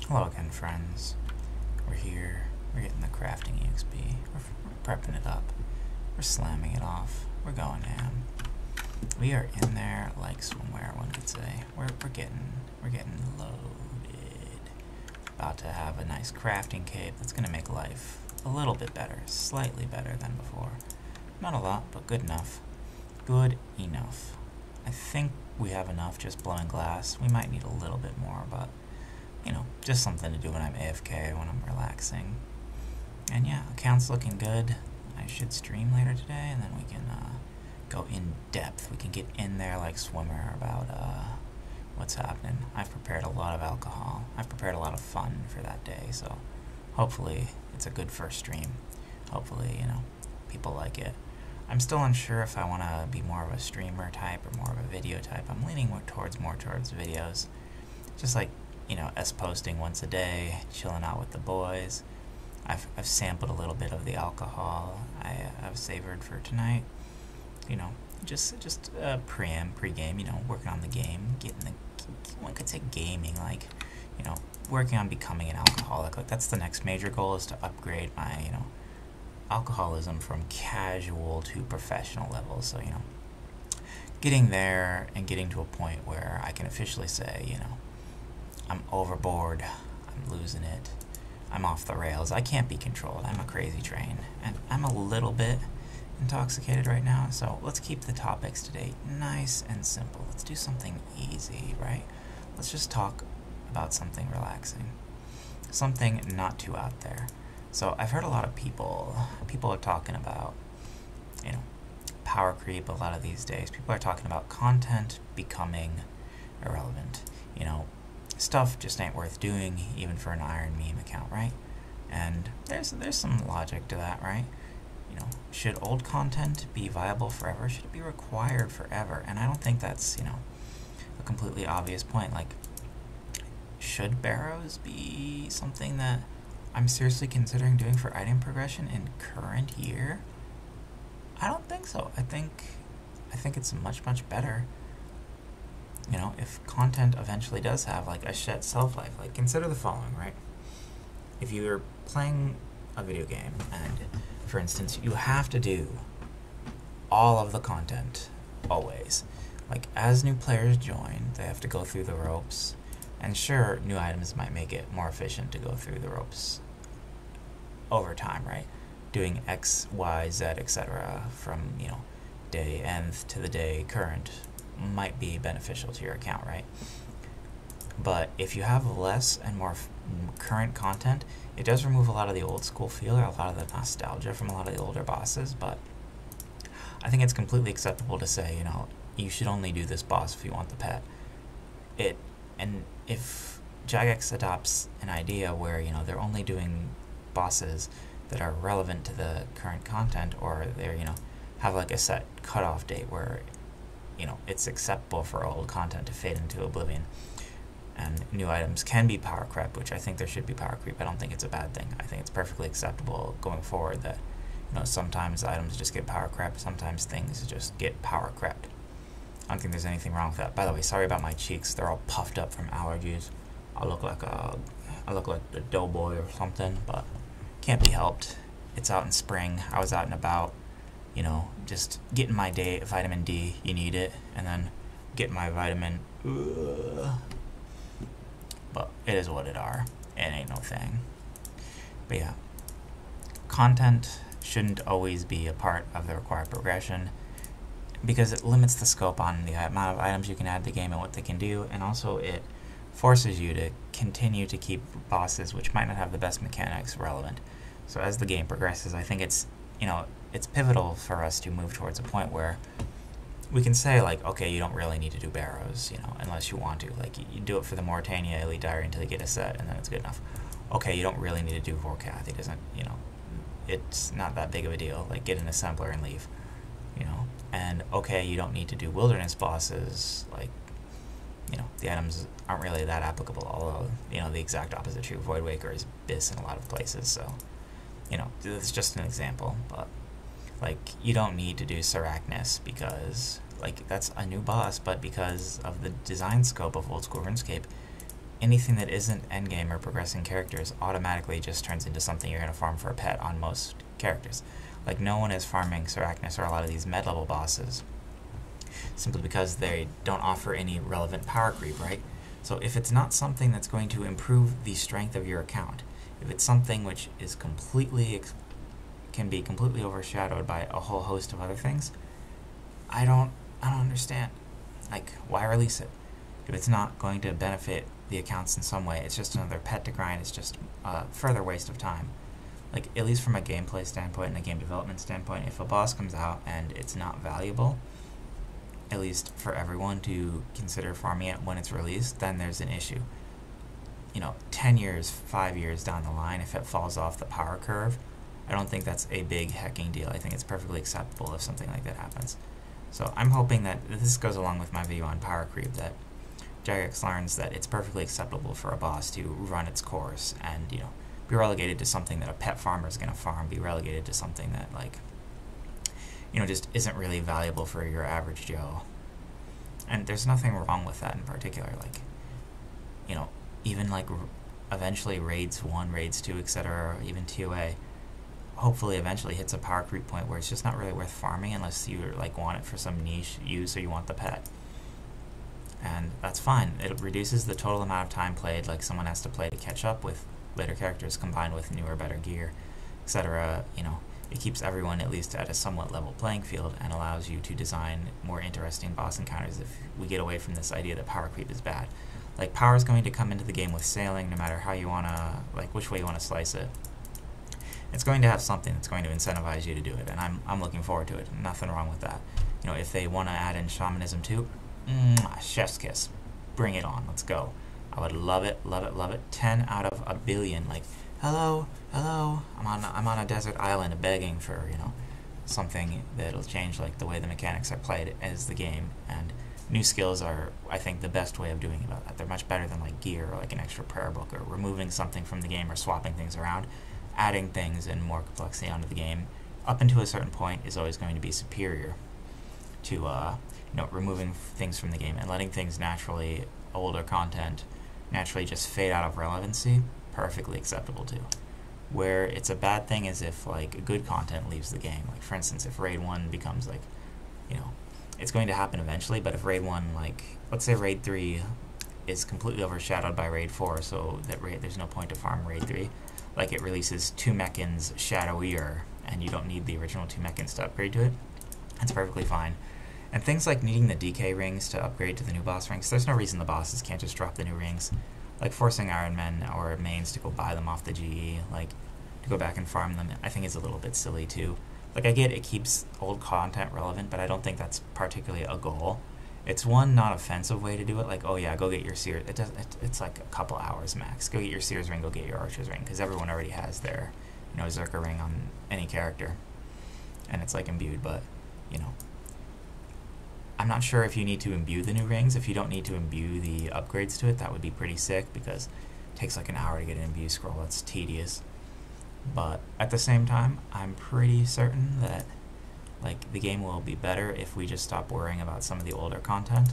Hello again, friends. We're here. We're getting the crafting EXP. We're prepping it up. We're slamming it off. We're going ham. We are in there like swimwear, one could say. We're getting loaded. About to have a nice crafting cape that's gonna make life a little bit better, slightly better than before. Not a lot, but good enough. Good enough. I think we have enough just blowing glass. We might need a little bit more, but you know, just something to do when I'm AFK, when I'm relaxing. And yeah, account's looking good. I should stream later today, and then we can go in depth. We can get in there like swimmer about what's happening. I've prepared a lot of alcohol. I've prepared a lot of fun for that day, so hopefully it's a good first stream. Hopefully, you know, people like it. I'm still unsure if I want to be more of a streamer type or more of a video type. I'm leaning more towards videos. Just like, you know, posting once a day, chilling out with the boys. I've sampled a little bit of the alcohol I've savored for tonight. You know, just pre-game, you know, working on the game, one could say gaming, like, you know, working on becoming an alcoholic. Like, that's the next major goal, is to upgrade my, you know, alcoholism from casual to professional levels. So, you know, getting there and getting to a point where I can officially say, you know, I'm overboard, I'm losing it, I'm off the rails, I can't be controlled, I'm a crazy train, and I'm a little bit intoxicated right now, so let's keep the topics today nice and simple. Let's do something easy, right? Let's just talk about something relaxing, something not too out there. So I've heard a lot of people are talking about, you know, power creep a lot of these days. People are talking about content becoming irrelevant, you know, stuff just ain't worth doing, even for an Iron Meme account, right? And there's some logic to that, right? You know, should old content be viable forever? Should it be required forever? And I don't think that's, you know, a completely obvious point. Like, should barrows be something that I'm seriously considering doing for item progression in current year? I don't think so. I think it's much better, you know, if content eventually does have like a shed self-life. Like, consider the following, right? If you're playing a video game and, for instance, you have to do all of the content always, like, as new players join, they have to go through the ropes, and sure, new items might make it more efficient to go through the ropes over time, right? Doing X, Y, Z, etc. from, you know, day nth to the day current might be beneficial to your account, right? But if you have less and more current content, it does remove a lot of the old school feel, or a lot of the nostalgia from a lot of the older bosses. But I think it's completely acceptable to say, you know, you should only do this boss if you want the pet. And if Jagex adopts an idea where, you know, they're only doing bosses that are relevant to the current content, or they're, you know, have like a set cutoff date where, you know, it's acceptable for old content to fade into oblivion, and new items can be power creep, which I think there should be power creep. I don't think it's a bad thing. I think it's perfectly acceptable going forward that, you know, sometimes items just get power crept, sometimes things just get power crept. I don't think there's anything wrong with that. By the way, sorry about my cheeks. They're all puffed up from allergies. I look like the doughboy or something, but can't be helped. It's out in spring. I was out and about, you know, just getting my vitamin D. You need it, and then getting my vitamin. But it is what it are. It ain't no thing. But yeah, content shouldn't always be a part of the required progression, because it limits the scope on the amount of items you can add to the game and what they can do, and also it forces you to continue to keep bosses which might not have the best mechanics relevant. So as the game progresses, I think it's, you know, it's pivotal for us to move towards a point where we can say, like, okay, you don't really need to do barrows, you know, unless you want to. Like, you do it for the Mauritania Elite Diary until you get a set, and then it's good enough. Okay, you don't really need to do Vorkath. It doesn't, you know, it's not that big of a deal. Like, get an assembler and leave, you know. And okay, you don't need to do wilderness bosses. Like, you know, the items aren't really that applicable, although, you know, the exact opposite true. Void Waker is Biss in a lot of places, so, you know, it's just an example. But, like, you don't need to do Sarachnis because, like, that's a new boss, but because of the design scope of old school RuneScape, anything that isn't endgame or progressing characters automatically just turns into something you're going to farm for a pet on most characters. Like, no one is farming Sarachnis or a lot of these mid-level bosses simply because they don't offer any relevant power creep, right? So if it's not something that's going to improve the strength of your account, if it's something which is can be completely overshadowed by a whole host of other things, I don't understand. Like, why release it? If it's not going to benefit the accounts in some way, it's just another pet to grind, it's just a further waste of time. Like, at least from a gameplay standpoint and a game development standpoint, if a boss comes out and it's not valuable, at least for everyone to consider farming it when it's released, then there's an issue. 10 years, 5 years down the line, if it falls off the power curve, I don't think that's a big hecking deal. I think it's perfectly acceptable if something like that happens. So I'm hoping that this goes along with my video on power creep, that Jagex learns that it's perfectly acceptable for a boss to run its course and, be relegated to something that a pet farmer is going to farm, be relegated to something that, like, just isn't really valuable for your average Joe. And there's nothing wrong with that in particular. Like, even like eventually raids 1, raids 2, etc., or even TOA, hopefully eventually hits a power creep point where it's just not really worth farming unless you like want it for some niche use or you want the pet. And that's fine. It reduces the total amount of time played, like someone has to play to catch up with later characters combined with newer, better gear, etc. It keeps everyone at least at a somewhat level playing field and allows you to design more interesting boss encounters if we get away from this idea that power creep is bad. Like, power is going to come into the game with sailing no matter how you want to, like, which way you want to slice it. It's going to have something that's going to incentivize you to do it, and I'm looking forward to it. Nothing wrong with that. If they want to add in shamanism too, chef's kiss. Bring it on. Let's go. I would love it, love it, love it. 10 out of a billion. Like, hello, I'm on a desert island begging for, something that'll change, like, the way the mechanics are played as the game. And new skills are, I think, the best way of doing about that. They're much better than, like, gear or, like, an extra prayer book or removing something from the game or swapping things around. Adding things and more complexity onto the game, up until a certain point, is always going to be superior to, removing things from the game and letting things naturally, older content, naturally just fade out of relevancy. Perfectly acceptable too. Where it's a bad thing is if, like, good content leaves the game. Like, for instance, if Raid 1 becomes, like, it's going to happen eventually, but if Raid 1, like, let's say Raid 3 is completely overshadowed by Raid 4, so that there's no point to farm Raid 3. Like, it releases 2 mechans shadowier, and you don't need the original 2 mechans to upgrade to it. That's perfectly fine. And things like needing the DK rings to upgrade to the new boss ranks, there's no reason the bosses can't just drop the new rings. Like, forcing Iron Men or mains to go buy them off the GE, like, to go back and farm them, I think is a little bit silly too. Like, I get it keeps old content relevant, but I don't think that's particularly a goal. It's one not offensive way to do it, like, oh yeah, go get your Sears. It's like a couple hours max. Go get your Sears ring, go get your Archer's ring, because everyone already has their, Zerker ring on any character. And it's, like, imbued, but, I'm not sure if you need to imbue the new rings. If you don't need to imbue the upgrades to it, that would be pretty sick, because it takes like an hour to get an imbue scroll. That's tedious. But at the same time, I'm pretty certain that, like, the game will be better if we just stop worrying about some of the older content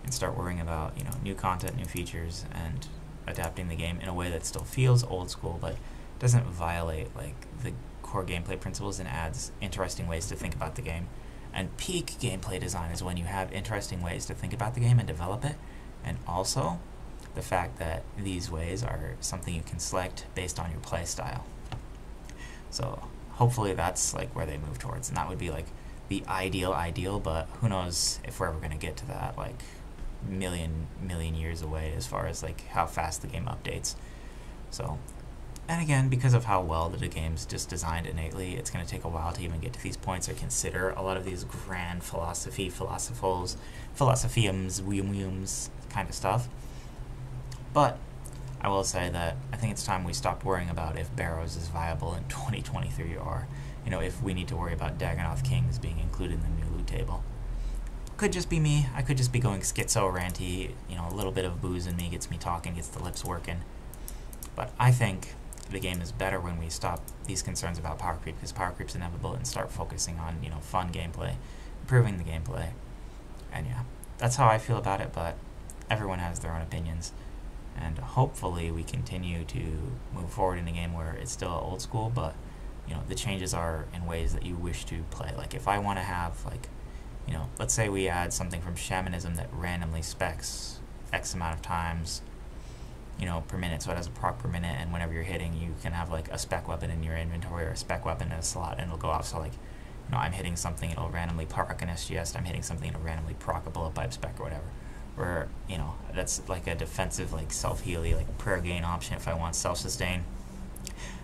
and start worrying about, new content, new features, and adapting the game in a way that still feels old school, but doesn't violate, like, the core gameplay principles and adds interesting ways to think about the game. And peak gameplay design is when you have interesting ways to think about the game and develop it, and also the fact that these ways are something you can select based on your play style. So hopefully that's, like, where they move towards, and that would be, like, the ideal, but who knows if we're ever going to get to that, like, million years away as far as, like, how fast the game updates. So, and again, because of how well the game's just designed innately, it's going to take a while to even get to these points or consider a lot of these grand philosophiums, kind of stuff. But I will say that I think it's time we stopped worrying about if Barrows is viable in 2023, or, if we need to worry about Dagonoth Kings being included in the new loot table. Could just be me. I could just be going Skitzo Ranty. A little bit of booze in me gets me talking, gets the lips working. But I think the game is better when we stop these concerns about power creep, because power creep's inevitable, and start focusing on, fun gameplay, improving the gameplay. And yeah, that's how I feel about it, but everyone has their own opinions. And hopefully we continue to move forward in a game where it's still old school, but you know, the changes are in ways that you wish to play. Like if I want to have, like, you know, let's say we add something from shamanism that randomly specs X amount of times, you know, per minute, so it has a proc per minute, and whenever you're hitting, you can have like a spec weapon in your inventory or a spec weapon in a slot, and it'll go off. So like, you know, I'm hitting something, it'll randomly proc an SGS, I'm hitting something, it'll randomly proc a bullet pipe spec or whatever. Where, you know, that's like a defensive, like self-healy, like prayer gain option if I want self-sustain.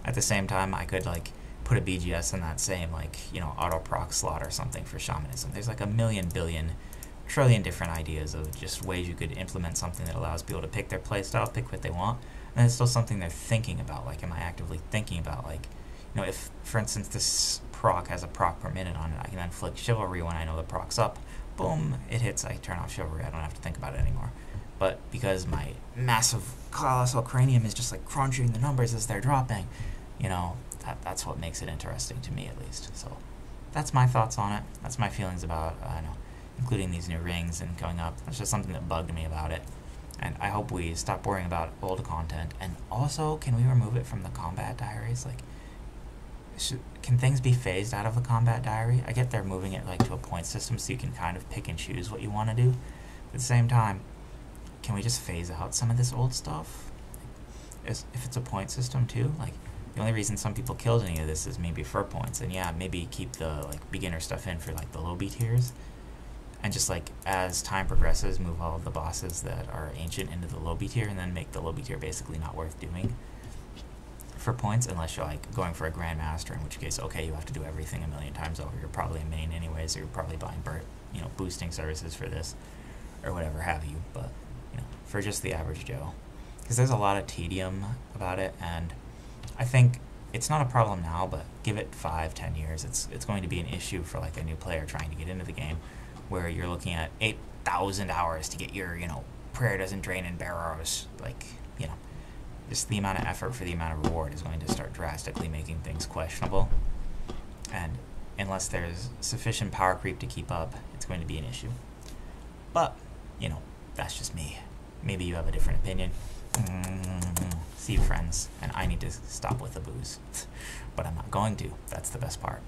At the same time, I could like put a BGS in that same, like, you know, auto proc slot or something for shamanism. There's like a million, billion, trillion different ideas of just ways you could implement something that allows people to pick their playstyle, pick what they want, and it's still something they're thinking about. Like, am I actively thinking about, like, you know, if, for instance, this proc has a proc per minute on it, I can then flick Chivalry when I know the proc's up. Boom, it hits, I turn off Chivalry, I don't have to think about it anymore. But because my massive colossal cranium is just like crunching the numbers as they're dropping, you know, that's what makes it interesting to me, at least. So that's my thoughts on it. That's my feelings about, including these new rings and going up. That's just something that bugged me about it. And I hope we stop worrying about old content. And also, can we remove it from the combat diaries? Like, can things be phased out of the combat diary? I get they're moving it like to a point system so you can kind of pick and choose what you want to do. At the same time, can we just phase out some of this old stuff? If it's a point system too, like, the only reason some people killed any of this is maybe for points, and yeah, maybe keep the like beginner stuff in for like the low B tiers, and just like as time progresses, move all of the bosses that are ancient into the low B tier, and then make the low B tier basically not worth doing for points, unless you're like going for a grandmaster, in which case, okay, you have to do everything a million times over. You're probably a main anyways, or you're probably buying boosting services for this or whatever have you. But you know, for just the average Joe, because there's a lot of tedium about it, and I think it's not a problem now, but give it 5-10 years, it's going to be an issue for like a new player trying to get into the game, where you're looking at 8,000 hours to get your, you know, prayer doesn't drain in barrows. Like, you know, just the amount of effort for the amount of reward is going to start drastically making things questionable. And unless there's sufficient power creep to keep up, it's going to be an issue. But, you know, that's just me. Maybe you have a different opinion. See you, friends. And I need to stop with the booze. But I'm not going to. That's the best part.